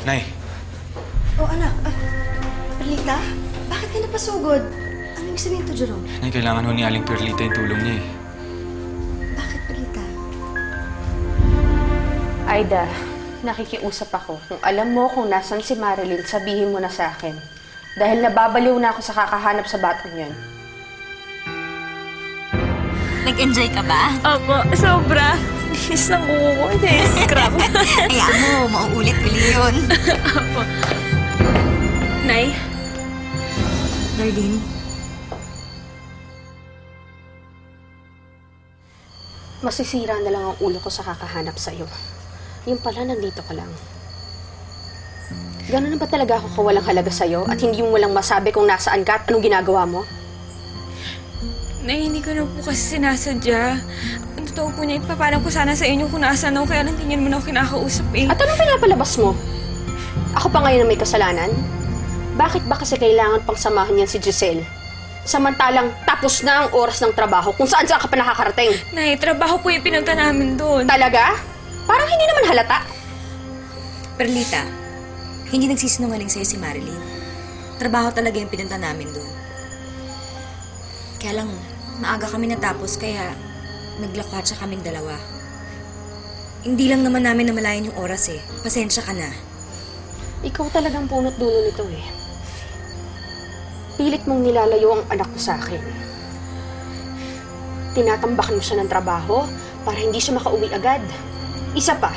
Nay. Oh, anak. Perlita? Bakit ka napasugod? Ano yung sabihin to, Jerome? Nay, kailangan ho ni Aling Perlita yung tulong niya eh. Bakit, Perlita? Aida, nakikiusap ako. Kung alam mo kung nasan si Marilyn, sabihin mo na sa akin. Dahil nababaliw na ako sa kakahanap sa batang yan. Nag-enjoy ka ba? Opo, sobra. Is ng kuko ko. Scrap. Hayaan mo, mauulit-uli yun. Opo. Nay? Darlene? Masisira na lang ang ulo ko sa kakahanap sa'yo. Yung pala, nandito ka lang. Gano'n na ba talaga ako kawalang halaga sa'yo at hindi mo walang masabi kung nasaan ka at anong ginagawa mo? Nay, hindi ko na po kasi sinasadya. Ang totoo po niya, ipapalam ko sana sa inyo kung nasaan ako, kaya lang tingin mo na ako kinakausap eh. At anong pinapalabas mo? Ako pa ngayon na may kasalanan? Bakit ba kasi kailangan pang samahan niyan si Giselle? Samantalang tapos na ang oras ng trabaho kung saan ka pa nakakarating. Nay, trabaho po yung pinunta namin doon. Talaga? Parang hindi naman halata. Perlita, hindi nagsisinungaling sa'yo si Marilyn. Trabaho talaga yung pinunta namin doon. Kaya lang, maaga kami natapos kaya naglakwatsa kaming dalawa. Hindi lang naman namin namalayan yung oras eh. Pasensya ka na. Ikaw talagang punot dulo nito eh. Pilit mong nilalayo ang anak ko sa akin. Tinatambakan mo siya ng trabaho para hindi siya makauwi agad. Isa pa,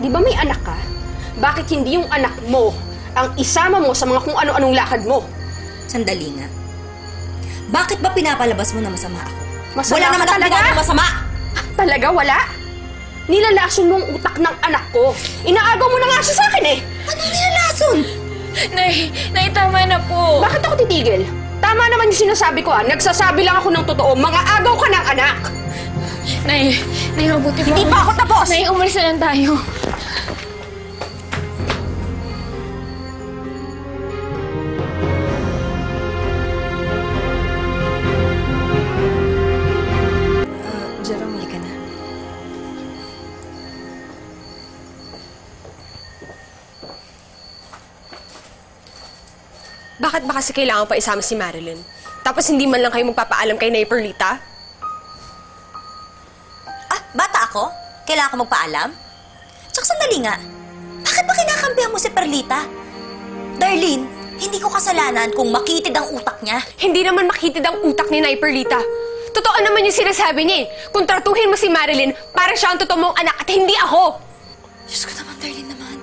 di ba may anak ka? Bakit hindi yung anak mo ang isama mo sa mga kung ano-anong lakad mo? Sandali nga. Bakit ba pinapalabas mo na masama ako? Masama wala naman ka ako talaga? ginagawa masama! Talaga wala? Nilalason mo ang utak ng anak ko. Inaagaw mo na nga siya sa akin eh. Anong nilalason? Nay, tama na po. Bakit ako titigil? Tama naman yung sinasabi ko ah. Nagsasabi lang ako ng totoo. Mga agaw ka ng anak. Nay, mabuti po. Hindi pa ako tapos! Nay, umalis na lang tayo. Jerome, huli ka na. Bakit ba kasi kailangan pa isama si Marilyn? Tapos hindi man lang kayo magpapaalam kay Nay Perlita? Ah, bata ako? Kailangan ko magpaalam? Tsaka sandali nga, bakit ba kinakampihan mo si Perlita? Darlene, hindi ko kasalanan kung makitid ang utak niya. Hindi naman makitid ang utak ni Nay Perlita. Totoo naman yung sinasabi niya eh. Kung tratuhin mo si Marilyn, para siya ang totoo mong anak at hindi ako. Diyos ko naman, Darlene naman.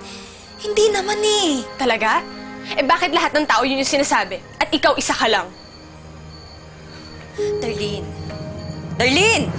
Hindi naman eh. Talaga? Eh bakit lahat ng tao yun yung sinasabi? At ikaw isa ka lang? Darlene. Darlene!